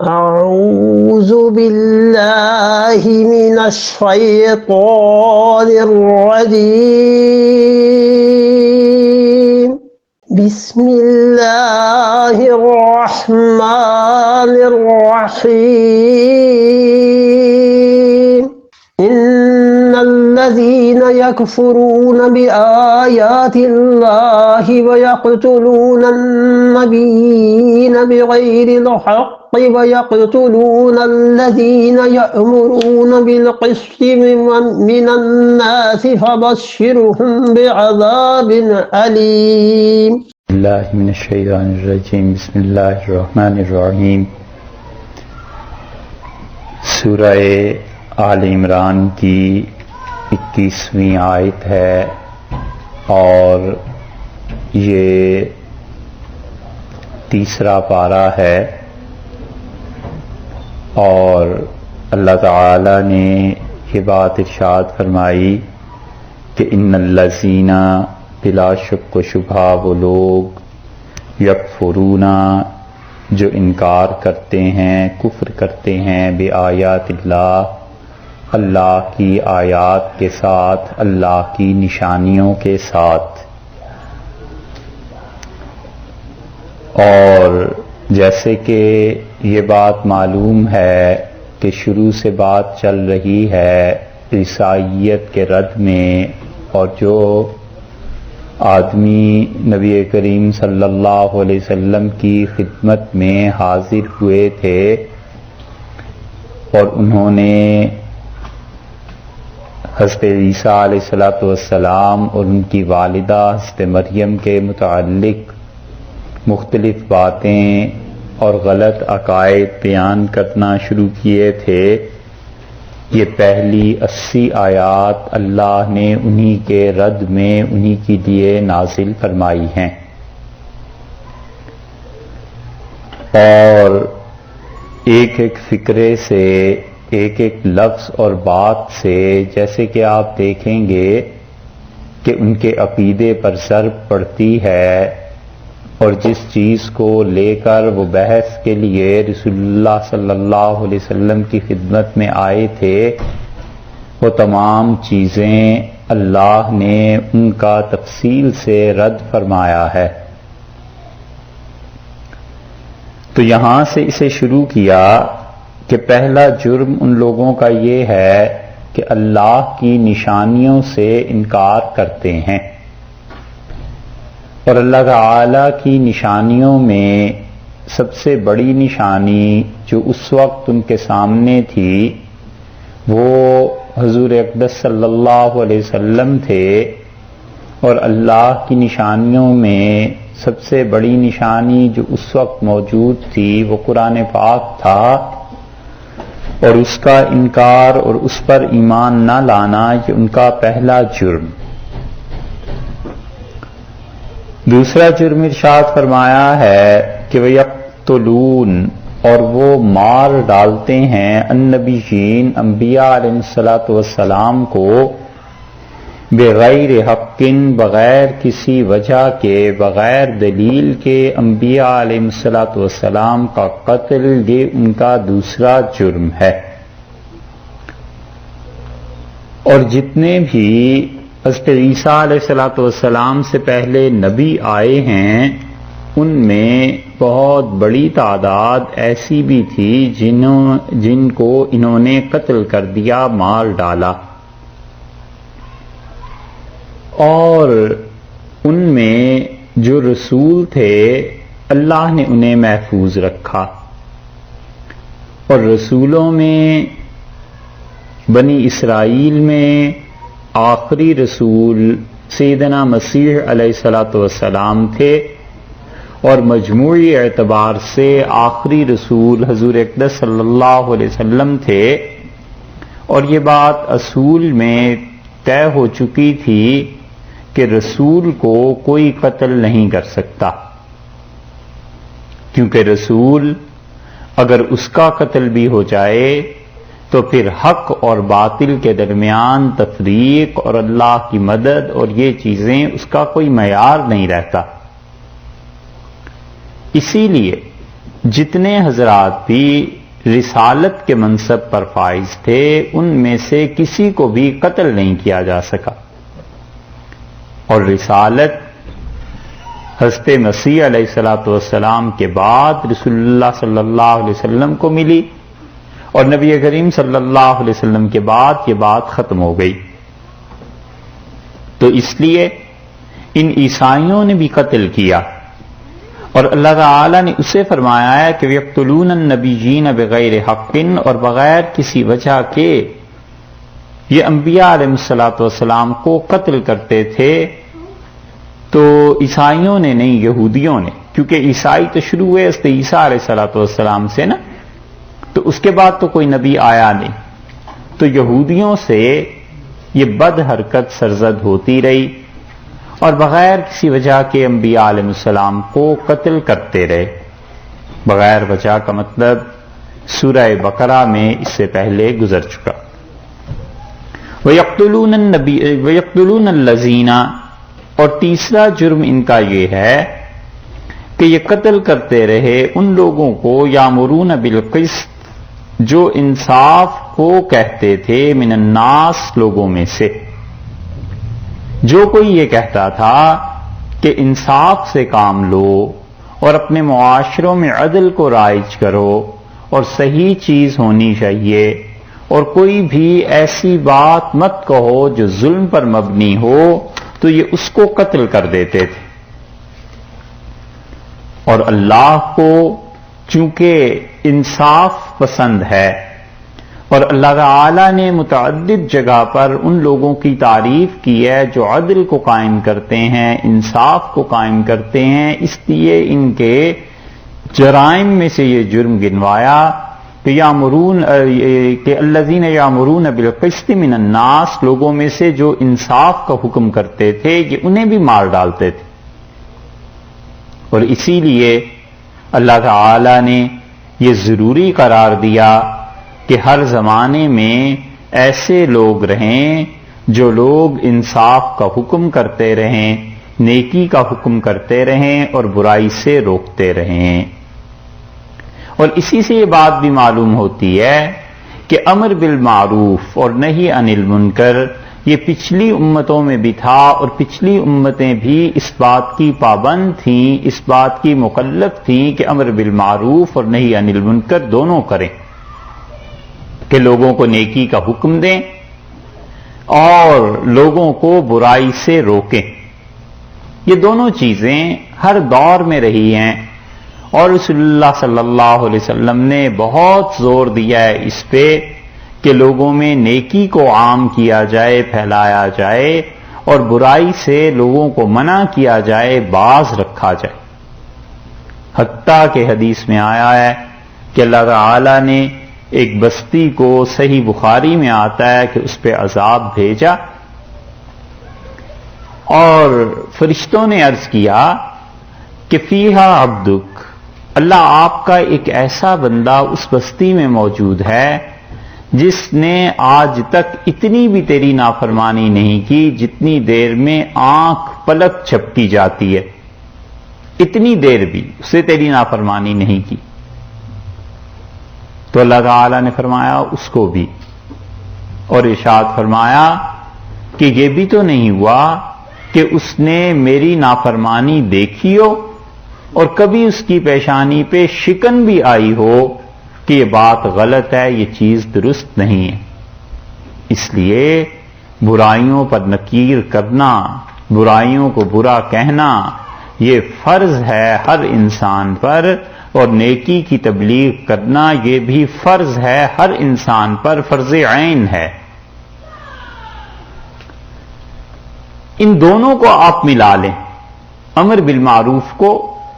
أعوذ بالله من الشيطان الرجيم بسم الله الرحمن الرحيم إن الذين يكفرون بآيات الله ويقتلون النبيين بغير الحق ويقتلون الذين يأمرون بالقسط من الناس فبشرهم بعذاب أليم اللہ من الشیطان الرجیم بسم اللہ الرحمن الرحیم سورہ آل عمران کی 21ویں آیت ہے اور یہ تیسرا پارہ ہے، اور اللہ تعالی نے یہ بات ارشاد فرمائی کہ ان الذین بلا شک و شبہ وہ لوگ یکفرون جو انکار کرتے ہیں، کفر کرتے ہیں بآیات اللہ، اللہ کی آیات کے ساتھ، اللہ کی نشانیوں کے ساتھ۔ اور جیسے کہ یہ بات معلوم ہے کہ شروع سے بات چل رہی ہے عیسائیت کے رد میں، اور جو آدمی نبی کریم صلی اللہ علیہ وسلم کی خدمت میں حاضر ہوئے تھے اور انہوں نے حضرت عیسیٰ علیہ السلام اور ان کی والدہ حضرت مریم کے متعلق مختلف باتیں اور غلط عقائد بیان کرنا شروع کیے تھے، یہ پہلی 80 آیات اللہ نے انہی کے رد میں انہی کے لیے نازل فرمائی ہیں۔ اور ایک ایک فکرے سے، ایک ایک لفظ اور بات سے، جیسے کہ آپ دیکھیں گے کہ ان کے عقیدے پر ضرب پڑتی ہے، اور جس چیز کو لے کر وہ بحث کے لیے رسول اللہ صلی اللہ علیہ وسلم کی خدمت میں آئے تھے، وہ تمام چیزیں اللہ نے ان کا تفصیل سے رد فرمایا ہے۔ تو یہاں سے اسے شروع کیا کہ پہلا جرم ان لوگوں کا یہ ہے کہ اللہ کی نشانیوں سے انکار کرتے ہیں، اور اللہ تعالی کی نشانیوں میں سب سے بڑی نشانی جو اس وقت ان کے سامنے تھی وہ حضور اقدس صلی اللہ علیہ وسلم تھے، اور اللہ کی نشانیوں میں سب سے بڑی نشانی جو اس وقت موجود تھی وہ قرآن پاک تھا، اور اس کا انکار اور اس پر ایمان نہ لانا یہ ان کا پہلا جرم۔ دوسرا جرم ارشاد فرمایا ہے کہ وَيَقْتُلُونَ، اور وہ مار ڈالتے ہیں النبیین، انبیاء علیہ السلام کو، بغیر حق، بغیر کسی وجہ کے، بغیر دلیل کے انبیاء علیہ السلام کا قتل، یہ ان کا دوسرا جرم ہے۔ اور جتنے بھی حضرت عیسیٰ علیہ السلام سے پہلے نبی آئے ہیں ان میں بہت بڑی تعداد ایسی بھی تھی جن کو انہوں نے قتل کر دیا، مار ڈالا، اور ان میں جو رسول تھے اللہ نے انہیں محفوظ رکھا، اور رسولوں میں بنی اسرائیل میں آخری رسول سیدنا مسیح علیہ السلام تھے، اور مجموعی اعتبار سے آخری رسول حضور اقدس صلی اللہ علیہ وسلم تھے، اور یہ بات اصول میں طے ہو چکی تھی کہ رسول کو کوئی قتل نہیں کر سکتا، کیونکہ رسول اگر اس کا قتل بھی ہو جائے تو پھر حق اور باطل کے درمیان تفریق اور اللہ کی مدد اور یہ چیزیں اس کا کوئی معیار نہیں رہتا۔ اسی لیے جتنے حضرات بھی رسالت کے منصب پر فائز تھے ان میں سے کسی کو بھی قتل نہیں کیا جا سکا، اور رسالت حضرت مسیح علیہ الصلوۃ والسلام کے بعد رسول اللہ صلی اللہ علیہ وسلم کو ملی، اور نبی کریم صلی اللہ علیہ وسلم کے بعد یہ بات ختم ہو گئی۔ تو اس لیے ان عیسائیوں نے بھی قتل کیا، اور اللہ تعالی نے اسے فرمایا ہے کہ یقتلون النبیین بغیر حق، اور بغیر کسی وجہ کے یہ انبیاء علیہ الصلوۃ والسلام کو قتل کرتے تھے۔ تو عیسائیوں نے نہیں، یہودیوں نے، کیونکہ عیسائی تو شروع ہوئے حضرت عیسیٰ علیہ الصلوۃ والسلام سے نا، تو اس کے بعد تو کوئی نبی آیا نہیں، تو یہودیوں سے یہ بد حرکت سرزد ہوتی رہی، اور بغیر کسی وجہ کے انبیاء علیہ السلام کو قتل کرتے رہے۔ بغیر وجہ کا مطلب سورہ بقرہ میں اس سے پہلے گزر چکا۔ وَيَقْتُلُونَ الَّذِينَ، اور تیسرا جرم ان کا یہ ہے کہ یہ قتل کرتے رہے ان لوگوں کو یامرون بالقسط، جو انصاف کو کہتے تھے، من الناس، لوگوں میں سے۔ جو کوئی یہ کہتا تھا کہ انصاف سے کام لو اور اپنے معاشروں میں عدل کو رائج کرو اور صحیح چیز ہونی چاہیے، اور کوئی بھی ایسی بات مت کہو جو ظلم پر مبنی ہو، تو یہ اس کو قتل کر دیتے تھے۔ اور اللہ کو چونکہ انصاف پسند ہے، اور اللہ تعالی نے متعدد جگہ پر ان لوگوں کی تعریف کی ہے جو عدل کو قائم کرتے ہیں، انصاف کو قائم کرتے ہیں، اس لیے ان کے جرائم میں سے یہ جرم گنوایا کہ الذین یامرون بالقسط من الناس، لوگوں میں سے جو انصاف کا حکم کرتے تھے یہ انہیں بھی مار ڈالتے تھے۔ اور اسی لیے اللہ تعالی نے یہ ضروری قرار دیا کہ ہر زمانے میں ایسے لوگ رہیں جو لوگ انصاف کا حکم کرتے رہیں، نیکی کا حکم کرتے رہیں اور برائی سے روکتے رہیں۔ اور اسی سے یہ بات بھی معلوم ہوتی ہے کہ امر بالمعروف اور نہی عن المنکر یہ پچھلی امتوں میں بھی تھا، اور پچھلی امتیں بھی اس بات کی پابند تھیں، اس بات کی مکلف تھیں کہ امر بالمعروف اور نہی عن المنکر دونوں کریں، کہ لوگوں کو نیکی کا حکم دیں اور لوگوں کو برائی سے روکیں۔ یہ دونوں چیزیں ہر دور میں رہی ہیں، اور رسول اللہ صلی اللہ علیہ وسلم نے بہت زور دیا ہے اس پہ کہ لوگوں میں نیکی کو عام کیا جائے، پھیلایا جائے، اور برائی سے لوگوں کو منع کیا جائے، باز رکھا جائے۔ حتیٰ کہ حدیث میں آیا ہے کہ اللہ تعالی نے ایک بستی کو، صحیح بخاری میں آتا ہے کہ اس پہ عذاب بھیجا، اور فرشتوں نے عرض کیا کہ فیہا عبدک، اللہ آپ کا ایک ایسا بندہ اس بستی میں موجود ہے جس نے آج تک اتنی بھی تیری نافرمانی نہیں کی جتنی دیر میں آنکھ پلک جھپکی جاتی ہے، اتنی دیر بھی اسے تیری نافرمانی نہیں کی۔ تو اللہ تعالی نے فرمایا اس کو بھی، اور ارشاد فرمایا کہ یہ بھی تو نہیں ہوا کہ اس نے میری نافرمانی دیکھی ہو اور کبھی اس کی پیشانی پہ شکن بھی آئی ہو کہ یہ بات غلط ہے، یہ چیز درست نہیں ہے۔ اس لیے برائیوں پر نکیر کرنا، برائیوں کو برا کہنا، یہ فرض ہے ہر انسان پر، اور نیکی کی تبلیغ کرنا یہ بھی فرض ہے ہر انسان پر، فرض عین ہے۔ ان دونوں کو آپ ملا لیں، امر بالمعروف کو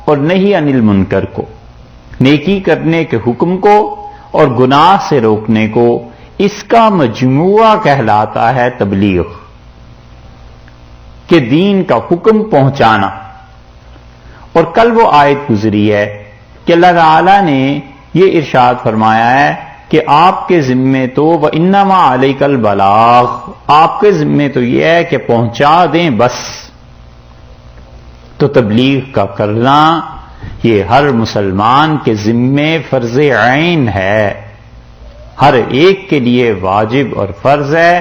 اور نہی عن المنکر کو، نیکی کرنے کے حکم کو اور گناہ سے روکنے کو، اس کا مجموعہ کہلاتا ہے تبلیغ، کہ دین کا حکم پہنچانا۔ اور کل وہ آیت گزری ہے کہ اللہ تعالی نے یہ ارشاد فرمایا ہے کہ آپ کے ذمے تو وَإِنَّمَا عَلَيْكَ الْبَلَاغُ، آپ کے ذمے تو یہ ہے کہ پہنچا دیں بس۔ تو تبلیغ کا کرنا یہ ہر مسلمان کے ذمے فرض عین ہے، ہر ایک کے لیے واجب اور فرض ہے،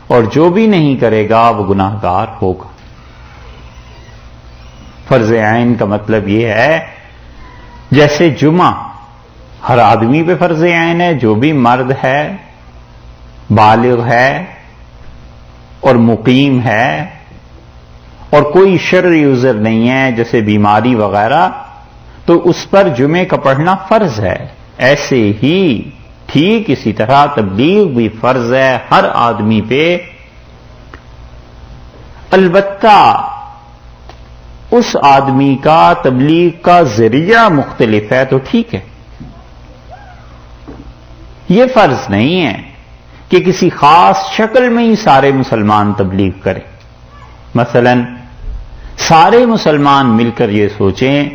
اور جو بھی نہیں کرے گا وہ گناہگار ہوگا۔ فرض عین کا مطلب یہ ہے جیسے جمعہ ہر آدمی پہ فرض عین ہے، جو بھی مرد ہے، بالغ ہے اور مقیم ہے اور کوئی شرعی عذر نہیں ہے جیسے بیماری وغیرہ، تو اس پر جمعے کا پڑھنا فرض ہے۔ ایسے ہی ٹھیک اسی طرح تبلیغ بھی فرض ہے ہر آدمی پہ، البتہ اس آدمی کا تبلیغ کا ذریعہ مختلف ہے تو ٹھیک ہے۔ یہ فرض نہیں ہے کہ کسی خاص شکل میں ہی سارے مسلمان تبلیغ کریں۔ مثلا سارے مسلمان مل کر یہ سوچیں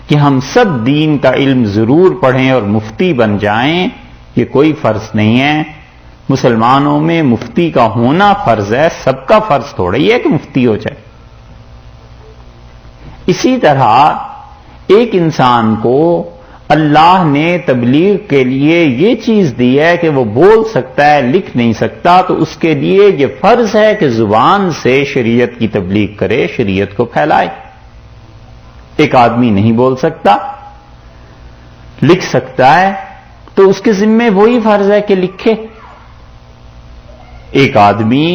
کہ ہم سب دین کا علم ضرور پڑھیں اور مفتی بن جائیں، یہ کوئی فرض نہیں ہے۔ مسلمانوں میں مفتی کا ہونا فرض ہے، سب کا فرض تھوڑا ہی ہے کہ مفتی ہو جائے۔ اسی طرح ایک انسان کو اللہ نے تبلیغ کے لیے یہ چیز دی ہے کہ وہ بول سکتا ہے، لکھ نہیں سکتا، تو اس کے لیے یہ فرض ہے کہ زبان سے شریعت کی تبلیغ کرے، شریعت کو پھیلائے۔ ایک آدمی نہیں بول سکتا، لکھ سکتا ہے، تو اس کے ذمے وہی فرض ہے کہ لکھے۔ ایک آدمی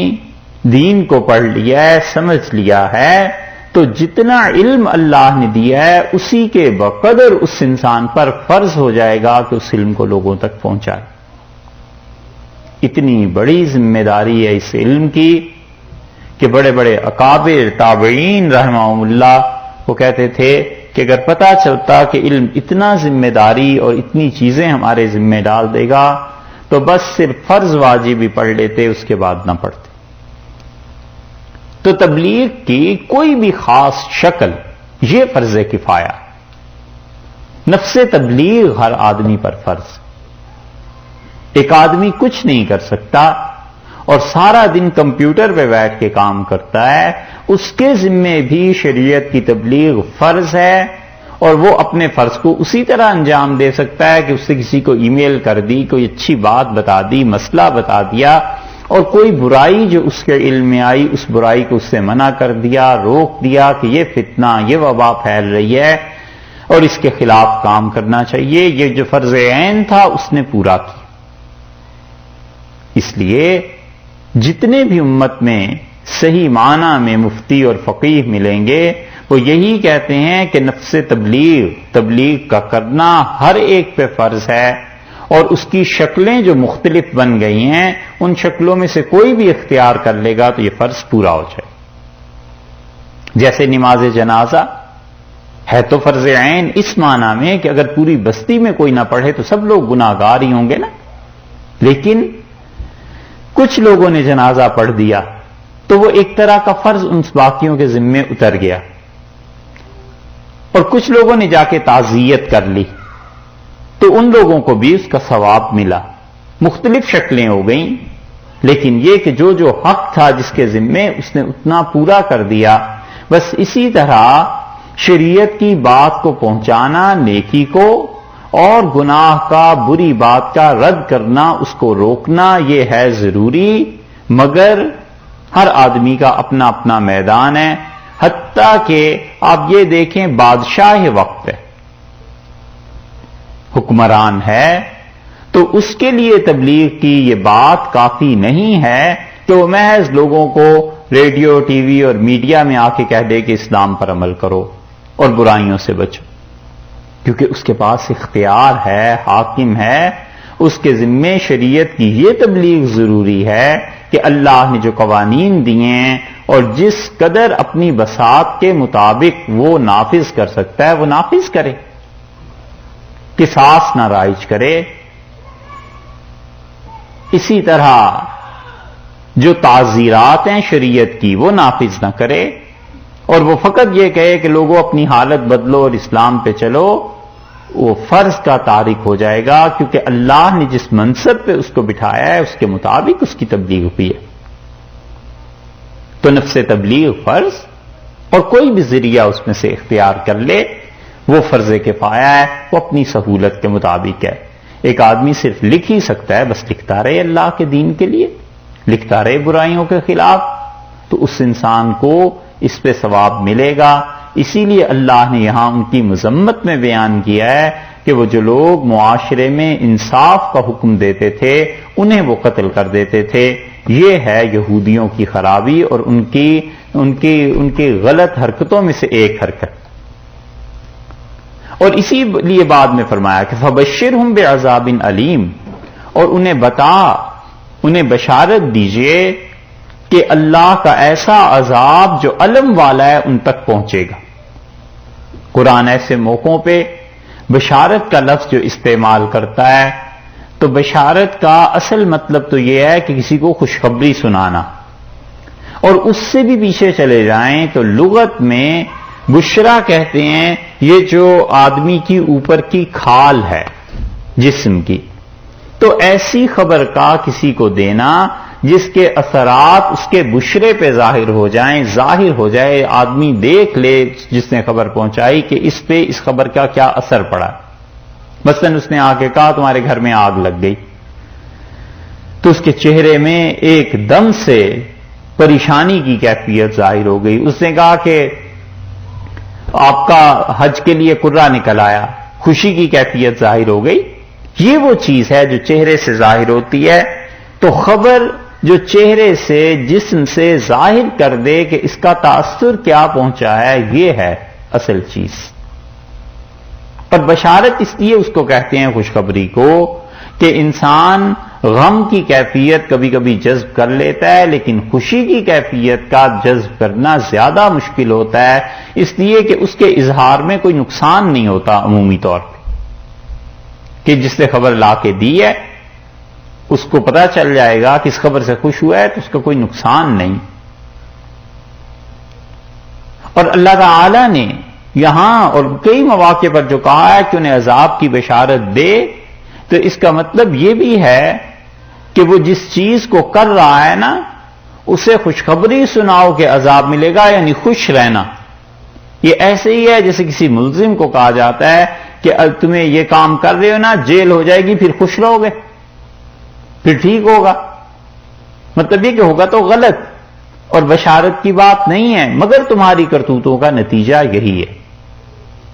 دین کو پڑھ لیا ہے، سمجھ لیا ہے، تو جتنا علم اللہ نے دیا ہے اسی کے بقدر اس انسان پر فرض ہو جائے گا کہ اس علم کو لوگوں تک پہنچائے۔ اتنی بڑی ذمہ داری ہے اس علم کی کہ بڑے بڑے اکابر تابعین رحمہم اللہ وہ کہتے تھے کہ اگر پتہ چلتا کہ علم اتنا ذمہ داری اور اتنی چیزیں ہمارے ذمہ ڈال دے گا تو بس صرف فرض واجب ہی پڑھ لیتے، اس کے بعد نہ پڑھتے۔ تو تبلیغ کی کوئی بھی خاص شکل یہ فرض کفایہ، نفس تبلیغ ہر آدمی پر فرض۔ ایک آدمی کچھ نہیں کر سکتا اور سارا دن کمپیوٹر پہ بیٹھ کے کام کرتا ہے، اس کے ذمے بھی شریعت کی تبلیغ فرض ہے، اور وہ اپنے فرض کو اسی طرح انجام دے سکتا ہے کہ اس سے کسی کو ای میل کر دی، کوئی اچھی بات بتا دی، مسئلہ بتا دیا، اور کوئی برائی جو اس کے علم میں آئی اس برائی کو اس سے منع کر دیا، روک دیا کہ یہ فتنہ، یہ وبا پھیل رہی ہے اور اس کے خلاف کام کرنا چاہیے۔ یہ جو فرض عین تھا اس نے پورا کیا۔ اس لیے جتنے بھی امت میں صحیح معنی میں مفتی اور فقیہ ملیں گے وہ یہی کہتے ہیں کہ نفس تبلیغ کا کرنا ہر ایک پہ فرض ہے، اور اس کی شکلیں جو مختلف بن گئی ہیں ان شکلوں میں سے کوئی بھی اختیار کر لے گا تو یہ فرض پورا ہو جائے۔ جیسے نماز جنازہ ہے تو فرض عین اس معنی میں کہ اگر پوری بستی میں کوئی نہ پڑھے تو سب لوگ گناہگار ہی ہوں گے نا، لیکن کچھ لوگوں نے جنازہ پڑھ دیا تو وہ ایک طرح کا فرض ان باقیوں کے ذمے اتر گیا، اور کچھ لوگوں نے جا کے تعزیت کر لی تو ان لوگوں کو بھی اس کا ثواب ملا۔ مختلف شکلیں ہو گئیں، لیکن یہ کہ جو جو حق تھا جس کے ذمے اس نے اتنا پورا کر دیا۔ بس اسی طرح شریعت کی بات کو پہنچانا، نیکی کو، اور گناہ کا، بری بات کا رد کرنا، اس کو روکنا، یہ ہے ضروری، مگر ہر آدمی کا اپنا اپنا میدان ہے۔ حتیٰ کہ آپ یہ دیکھیں بادشاہ وقت ہے، حکمران ہے، تو اس کے لیے تبلیغ کی یہ بات کافی نہیں ہے کہ وہ محض لوگوں کو ریڈیو، ٹی وی اور میڈیا میں آ کے کہہ دے کہ اسلام پر عمل کرو اور برائیوں سے بچو، کیونکہ اس کے پاس اختیار ہے، حاکم ہے، اس کے ذمے شریعت کی یہ تبلیغ ضروری ہے کہ اللہ نے جو قوانین دیے ہیں اور جس قدر اپنی بساط کے مطابق وہ نافذ کر سکتا ہے وہ نافذ کرے، قصاص نہ رائج کرے۔ اسی طرح جو تعزیرات ہیں شریعت کی وہ نافذ نہ کرے، اور وہ فقط یہ کہے کہ لوگوں اپنی حالت بدلو اور اسلام پہ چلو، وہ فرض کا تارک ہو جائے گا، کیونکہ اللہ نے جس منصب پہ اس کو بٹھایا ہے اس کے مطابق اس کی تبلیغ ہوئی ہے۔ تو نفس تبلیغ فرض، اور کوئی بھی ذریعہ اس میں سے اختیار کر لے وہ فرض کفایہ ہے، وہ اپنی سہولت کے مطابق ہے۔ ایک آدمی صرف لکھ ہی سکتا ہے، بس لکھتا رہے اللہ کے دین کے لیے، لکھتا رہے برائیوں کے خلاف، تو اس انسان کو اس پہ ثواب ملے گا۔ اسی لیے اللہ نے یہاں ان کی مذمت میں بیان کیا ہے کہ وہ جو لوگ معاشرے میں انصاف کا حکم دیتے تھے انہیں وہ قتل کر دیتے تھے۔ یہ ہے یہودیوں کی خرابی اور ان کی غلط حرکتوں میں سے ایک حرکت۔ اور اسی لیے بعد میں فرمایا کہ فبشرہم بعذاب علیم، اور انہیں بشارت دیجئے کہ اللہ کا ایسا عذاب جو علم والا ہے ان تک پہنچے گا۔ قرآن ایسے موقعوں پہ بشارت کا لفظ جو استعمال کرتا ہے تو بشارت کا اصل مطلب تو یہ ہے کہ کسی کو خوشخبری سنانا، اور اس سے بھی پیچھے چلے جائیں تو لغت میں بشرا کہتے ہیں یہ جو آدمی کی اوپر کی کھال ہے جسم کی، تو ایسی خبر کا کسی کو دینا جس کے اثرات اس کے بشرے پہ ظاہر ہو جائے، آدمی دیکھ لے جس نے خبر پہنچائی کہ اس پہ اس خبر کا کیا اثر پڑا۔ مثلا اس نے آ کے کہا تمہارے گھر میں آگ لگ گئی، تو اس کے چہرے میں ایک دم سے پریشانی کی کیفیت ظاہر ہو گئی۔ اس نے کہا کہ آپ کا حج کے لیے کرہ نکل آیا، خوشی کی کیفیت ظاہر ہو گئی۔ یہ وہ چیز ہے جو چہرے سے ظاہر ہوتی ہے۔ تو خبر جو چہرے سے جسم سے ظاہر کر دے کہ اس کا تاثر کیا پہنچا ہے، یہ ہے اصل چیز۔ پر بشارت اس لیے اس کو کہتے ہیں خوشخبری کو کہ انسان غم کی کیفیت کبھی کبھی جذب کر لیتا ہے، لیکن خوشی کی کیفیت کا جذب کرنا زیادہ مشکل ہوتا ہے، اس لیے کہ اس کے اظہار میں کوئی نقصان نہیں ہوتا عمومی طور پہ، کہ جس نے خبر لا کے دی ہے اس کو پتہ چل جائے گا کہ اس خبر سے خوش ہوا ہے تو اس کا کوئی نقصان نہیں۔ اور اللہ تعالی نے یہاں اور کئی مواقع پر جو کہا ہے کہ انہیں عذاب کی بشارت دے، تو اس کا مطلب یہ بھی ہے کہ وہ جس چیز کو کر رہا ہے نا اسے خوشخبری سناؤ کہ عذاب ملے گا، یعنی خوش رہنا۔ یہ ایسے ہی ہے جیسے کسی ملزم کو کہا جاتا ہے کہ تمہیں یہ کام کر رہے ہو نا، جیل ہو جائے گی، پھر خوش رہو گے، پھر ٹھیک ہوگا۔ مطلب یہ کہ ہوگا تو غلط اور بشارت کی بات نہیں ہے، مگر تمہاری کرتوتوں کا نتیجہ یہی ہے۔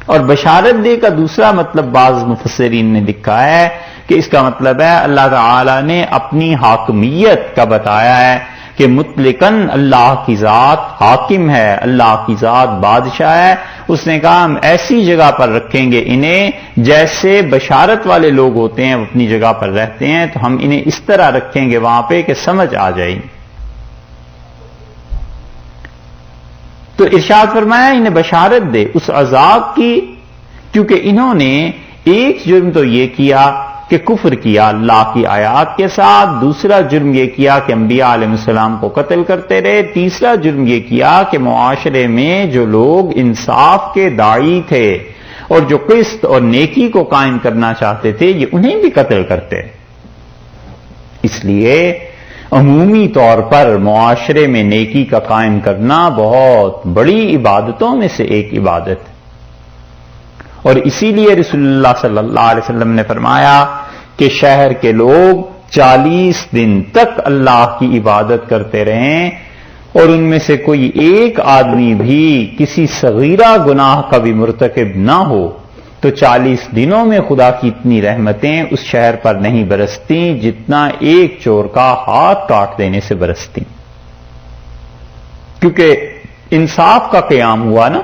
اور بشارت دے کا دوسرا مطلب بعض مفسرین نے لکھا ہے کہ اس کا مطلب ہے اللہ تعالی نے اپنی حاکمیت کا بتایا ہے کہ مطلقاً اللہ کی ذات حاکم ہے، اللہ کی ذات بادشاہ ہے۔ اس نے کہا ہم ایسی جگہ پر رکھیں گے انہیں جیسے بشارت والے لوگ ہوتے ہیں وہ اپنی جگہ پر رہتے ہیں، تو ہم انہیں اس طرح رکھیں گے وہاں پہ کہ سمجھ آ جائے گی۔ تو ارشاد فرمایا انہیں بشارت دے اس عذاب کی، کیونکہ انہوں نے ایک جرم تو یہ کیا کہ کفر کیا اللہ کی آیات کے ساتھ، دوسرا جرم یہ کیا کہ انبیاء علیہ السلام کو قتل کرتے رہے، تیسرا جرم یہ کیا کہ معاشرے میں جو لوگ انصاف کے داعی تھے اور جو قسط اور نیکی کو قائم کرنا چاہتے تھے یہ انہیں بھی قتل کرتے۔ اس لیے عمومی طور پر معاشرے میں نیکی کا قائم کرنا بہت بڑی عبادتوں میں سے ایک عبادت ہے، اور اسی لیے رسول اللہ صلی اللہ علیہ وسلم نے فرمایا کہ شہر کے لوگ 40 دن تک اللہ کی عبادت کرتے رہیں اور ان میں سے کوئی ایک آدمی بھی کسی صغیرہ گناہ کا بھی مرتکب نہ ہو، تو 40 دنوں میں خدا کی اتنی رحمتیں اس شہر پر نہیں برستی جتنا ایک چور کا ہاتھ کاٹ دینے سے برستی، کیونکہ انصاف کا قیام ہوا نا،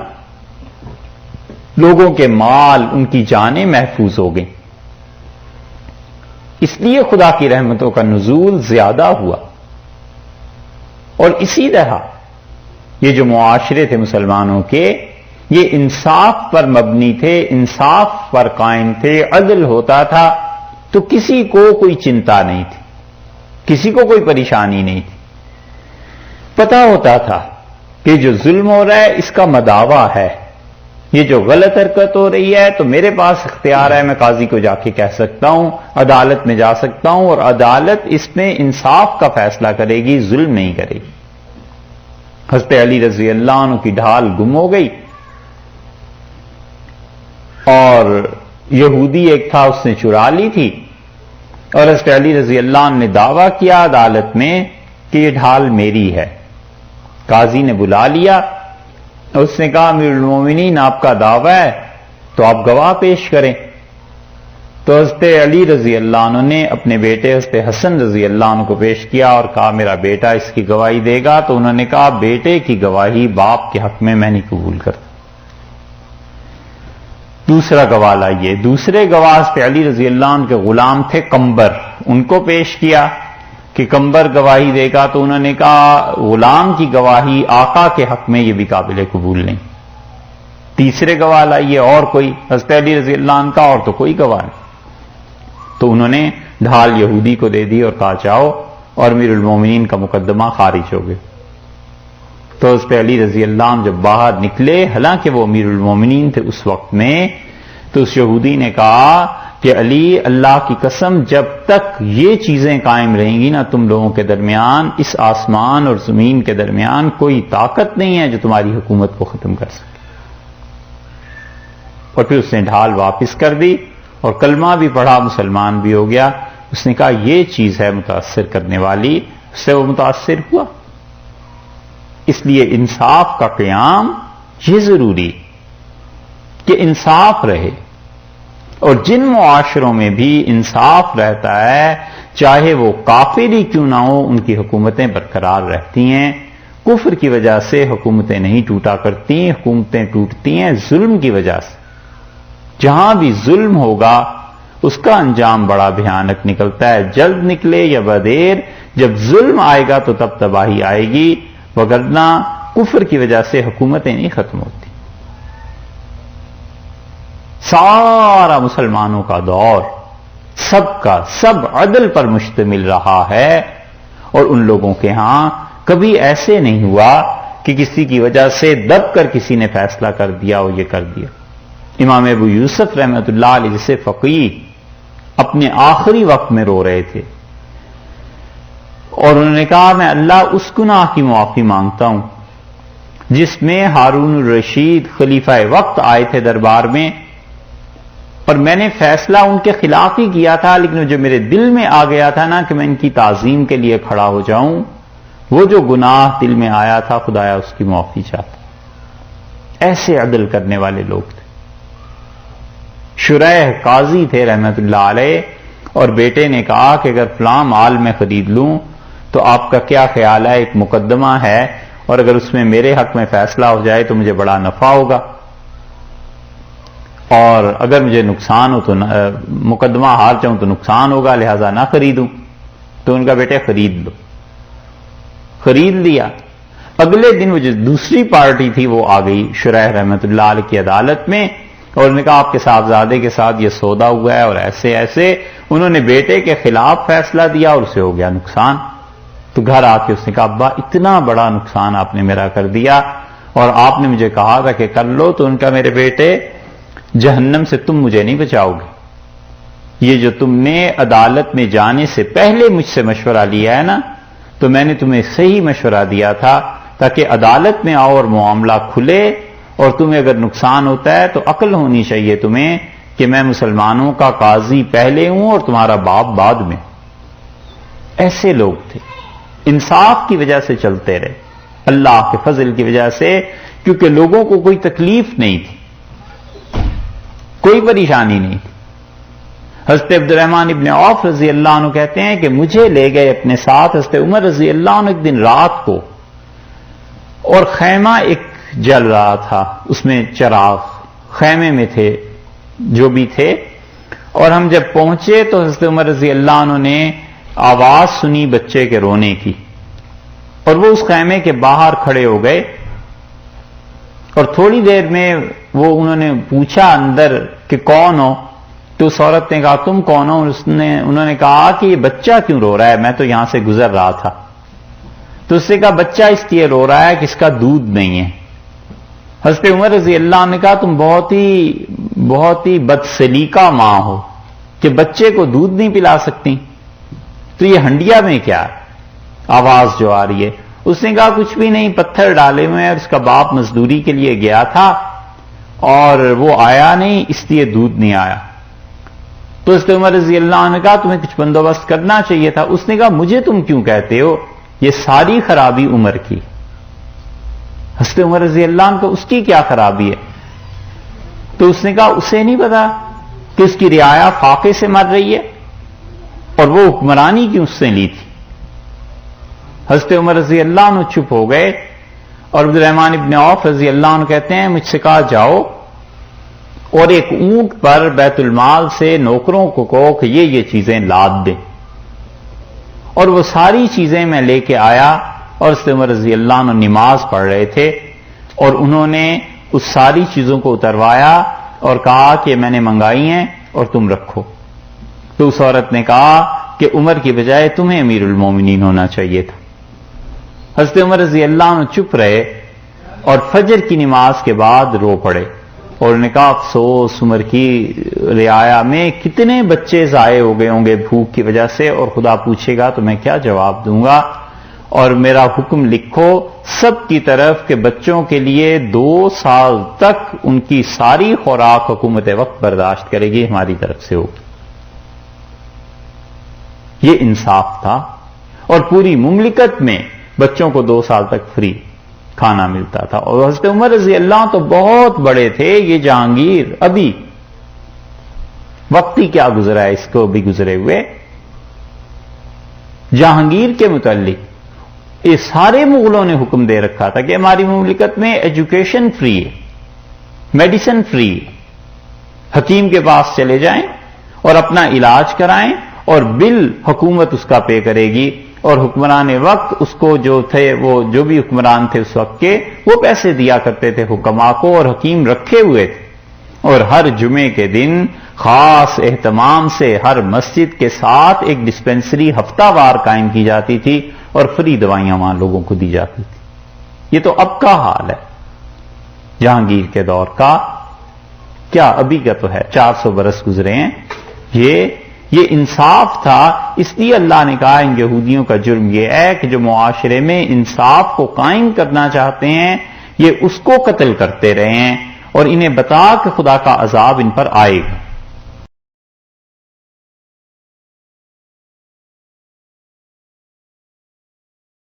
لوگوں کے مال ان کی جانیں محفوظ ہو گئیں، اس لیے خدا کی رحمتوں کا نزول زیادہ ہوا۔ اور اسی طرح یہ جو معاشرے تھے مسلمانوں کے یہ انصاف پر مبنی تھے، انصاف پر قائم تھے، عدل ہوتا تھا تو کسی کو کوئی چنتا نہیں تھی، کسی کو کوئی پریشانی نہیں تھی، پتہ ہوتا تھا کہ جو ظلم ہو رہا ہے اس کا مداوع ہے، یہ جو غلط حرکت ہو رہی ہے تو میرے پاس اختیار ہے، میں قاضی کو جا کے کہہ سکتا ہوں، عدالت میں جا سکتا ہوں اور عدالت اس میں انصاف کا فیصلہ کرے گی، ظلم نہیں کرے گی۔ حضرت علی رضی اللہ عنہ کی ڈھال گم ہو گئی، اور یہودی ایک تھا، اس نے چرا لی تھی، اور حضرت علی رضی اللہ عنہ نے دعویٰ کیا عدالت میں کہ یہ ڈھال میری ہے۔ قاضی نے بلا لیا، اس نے کہا امیر المومنین آپ کا دعویٰ ہے تو آپ گواہ پیش کریں۔ تو حضرت علی رضی اللہ عنہ نے اپنے بیٹے حضرت حسن رضی اللہ عنہ کو پیش کیا اور کہا میرا بیٹا اس کی گواہی دے گا، تو انہوں نے کہا بیٹے کی گواہی باپ کے حق میں نہیں قبول کرتا۔ دوسرا گواہ لائیے۔ دوسرے گواہ حضرت علی رضی اللہ عنہ کے غلام تھے قمبر، ان کو پیش کیا کہ قمبر گواہی دے گا، تو انہوں نے کہا غلام کی گواہی آقا کے حق میں یہ بھی قابل قبول نہیں۔ تیسرے گواہ لائیے، اور کوئی؟ حضرت علی رضی اللہ عنہ کا اور تو کوئی گواہ نہیں۔ تو انہوں نے ڈھال یہودی کو دے دی اور کہا جاؤ، اور امیر المومنین کا مقدمہ خارج ہو گیا۔ تو حضرت علی رضی اللہ عنہ جب باہر نکلے، حالانکہ وہ امیر المومنین تھے اس وقت میں، تو اس یہودی نے کہا کہ علی اللہ کی قسم جب تک یہ چیزیں قائم رہیں گی نا تم لوگوں کے درمیان، اس آسمان اور زمین کے درمیان کوئی طاقت نہیں ہے جو تمہاری حکومت کو ختم کر سکے۔ اور پھر اس نے ڈھال واپس کر دی اور کلمہ بھی پڑھا، مسلمان بھی ہو گیا۔ اس نے کہا یہ چیز ہے متاثر کرنے والی، اس سے وہ متاثر ہوا۔ اس لیے انصاف کا قیام یہ ضروری کہ انصاف رہے، اور جن معاشروں میں بھی انصاف رہتا ہے چاہے وہ کافر ہی کیوں نہ ہو، ان کی حکومتیں برقرار رہتی ہیں۔ کفر کی وجہ سے حکومتیں نہیں ٹوٹا کرتی، حکومتیں ٹوٹتی ہیں ظلم کی وجہ سے۔ جہاں بھی ظلم ہوگا اس کا انجام بڑا بھیانک نکلتا ہے، جلد نکلے یا بدیر۔ جب ظلم آئے گا تو تب تباہی آئے گی، وگرنہ کفر کی وجہ سے حکومتیں نہیں ختم ہوتی۔ سارا مسلمانوں کا دور سب عدل پر مشتمل رہا ہے، اور ان لوگوں کے ہاں کبھی ایسے نہیں ہوا کہ کسی کی وجہ سے دب کر کسی نے فیصلہ کر دیا اور یہ کر دیا۔ امام ابو یوسف رحمۃ اللہ علیہ جیسے فقیہ اپنے آخری وقت میں رو رہے تھے، اور انہوں نے کہا میں اللہ اس گناہ کی معافی مانگتا ہوں جس میں ہارون الرشید خلیفہ وقت آئے تھے دربار میں، اور میں نے فیصلہ ان کے خلاف ہی کیا تھا، لیکن جو میرے دل میں آ گیا تھا نا کہ میں ان کی تعظیم کے لیے کھڑا ہو جاؤں، وہ جو گناہ دل میں آیا تھا خدایا اس کی معافی چاہتا۔ ایسے عدل کرنے والے لوگ تھے۔ شریح قاضی تھے رحمت اللہ علیہ، اور بیٹے نے کہا کہ اگر فلاں مال میں خرید لوں تو آپ کا کیا خیال ہے؟ ایک مقدمہ ہے، اور اگر اس میں میرے حق میں فیصلہ ہو جائے تو مجھے بڑا نفع ہوگا، اور اگر مجھے نقصان ہو تو مقدمہ ہار جاؤں تو نقصان ہوگا، لہذا نہ خریدوں۔ تو ان کا بیٹے خرید لو، خرید لیا۔ اگلے دن وہ جو دوسری پارٹی تھی وہ آ گئی شریح رحمت اللہ علیہ کی عدالت میں، اور انہوں نے کہا آپ کے صاحبزادے کے ساتھ یہ سودا ہوا ہے، اور ایسے ایسے انہوں نے بیٹے کے خلاف فیصلہ دیا اور اسے ہو گیا نقصان۔ تو گھر آ کے اس نے کہا ابا اتنا بڑا نقصان آپ نے میرا کر دیا، اور آپ نے مجھے کہا تھا کہ کر لو۔ تو ان کا میرے بیٹے جہنم سے تم مجھے نہیں بچاؤ گے، یہ جو تم نے عدالت میں جانے سے پہلے مجھ سے مشورہ لیا ہے نا، تو میں نے تمہیں صحیح مشورہ دیا تھا تاکہ عدالت میں آؤ اور معاملہ کھلے، اور تمہیں اگر نقصان ہوتا ہے تو عقل ہونی چاہیے تمہیں کہ میں مسلمانوں کا قاضی پہلے ہوں اور تمہارا باپ بعد میں۔ ایسے لوگ تھے، انصاف کی وجہ سے چلتے رہے، اللہ کے فضل کی وجہ سے، کیونکہ لوگوں کو کوئی تکلیف نہیں تھی، کوئی پریشانی نہیں تھی۔ حضرت عبد الرحمن ابن عوف رضی اللہ عنہ کہتے ہیں کہ مجھے لے گئے اپنے ساتھ حضرت عمر رضی اللہ عنہ ایک دن رات کو، اور خیمہ ایک جل رہا تھا، اس میں چراغ خیمے میں تھے جو بھی تھے، اور ہم جب پہنچے تو حضرت عمر رضی اللہ عنہ نے آواز سنی بچے کے رونے کی، اور وہ اس خیمے کے باہر کھڑے ہو گئے، اور تھوڑی دیر میں وہ انہوں نے پوچھا اندر کہ کون ہو؟ تو اس عورت نے کہا تم کون ہو؟ انہوں نے کہا کہ یہ بچہ کیوں رو رہا ہے، میں تو یہاں سے گزر رہا تھا۔ تو اس نے کہا بچہ اس لیے رو رہا ہے کہ اس کا دودھ نہیں ہے۔ حضرت عمر رضی اللہ عنہ نے کہا تم بہت ہی بدسلیقہ ماں ہو کہ بچے کو دودھ نہیں پلا سکتی، تو یہ ہنڈیا میں کیا ہے آواز جو آ رہی ہے؟ اس نے کہا کچھ بھی نہیں، پتھر ڈالے ہوئے ہیں، اور اس کا باپ مزدوری کے لیے گیا تھا، اور وہ آیا نہیں، اس لیے دودھ نہیں آیا۔ تو حضرت عمر رضی اللہ عنہ نے کہا تمہیں کچھ بندوبست کرنا چاہیے تھا۔ اس نے کہا مجھے تم کیوں کہتے ہو، یہ ساری خرابی عمر کی۔ حضرت عمر رضی اللہ عنہ کو اس کی کیا خرابی ہے؟ تو اس نے کہا اسے نہیں پتا کہ اس کی رعایا فاقے سے مر رہی ہے اور وہ حکمرانی کی اس نے لی تھی۔ حضرت عمر رضی اللہ عنہ چپ ہو گئے اور عبد الرحمن ابن عوف رضی اللہ عنہ کہتے ہیں مجھ سے کہا جاؤ اور ایک اونٹ پر بیت المال سے نوکروں کو کہو کہ یہ چیزیں لاد دیں، اور وہ ساری چیزیں میں لے کے آیا، اور حضرت عمر رضی اللہ عنہ نماز پڑھ رہے تھے اور انہوں نے اس ساری چیزوں کو اتروایا اور کہا کہ میں نے منگائی ہیں اور تم رکھو۔ تو اس عورت نے کہا کہ عمر کی بجائے تمہیں امیر المومنین ہونا چاہیے تھا۔ حضرت عمر رضی اللہ عنہ چپ رہے اور فجر کی نماز کے بعد رو پڑے، اور انہوں نے کہا افسوس عمر کی رعایا میں کتنے بچے ضائع ہو گئے ہوں گے بھوک کی وجہ سے، اور خدا پوچھے گا تو میں کیا جواب دوں گا، اور میرا حکم لکھو سب کی طرف کہ بچوں کے لیے 2 سال تک ان کی ساری خوراک حکومت وقت برداشت کرے گی، ہماری طرف سے ہوگی۔ یہ انصاف تھا، اور پوری مملکت میں بچوں کو 2 سال تک فری کھانا ملتا تھا۔ اور حضرت عمر رضی اللہ عنہ تو بہت بڑے تھے، یہ جہانگیر ابھی وقت ہی کیا گزرا ہے اس کو بھی گزرے ہوئے۔ جہانگیر کے متعلق یہ سارے مغلوں نے حکم دے رکھا تھا کہ ہماری مملکت میں ایجوکیشن فری ہے، میڈیسن فری ہے، حکیم کے پاس چلے جائیں اور اپنا علاج کرائیں اور بل حکومت اس کا پے کرے گی، اور حکمران وقت اس کو جو تھے وہ جو بھی حکمران تھے اس وقت کے وہ پیسے دیا کرتے تھے حکما کو، اور حکیم رکھے ہوئے تھے، اور ہر جمعے کے دن خاص اہتمام سے ہر مسجد کے ساتھ ایک ڈسپینسری ہفتہ وار قائم کی جاتی تھی اور فری دوائیاں وہاں لوگوں کو دی جاتی تھی۔ یہ تو اب کا حال ہے جہانگیر کے دور کا، کیا ابھی کا تو ہے، 400 برس گزرے ہیں۔ یہ انصاف تھا، اس لیے اللہ نے کہا ان یہودیوں کا جرم یہ ہے کہ جو معاشرے میں انصاف کو قائم کرنا چاہتے ہیں یہ اس کو قتل کرتے رہے ہیں، اور انہیں بتا کہ خدا کا عذاب ان پر آئے گا۔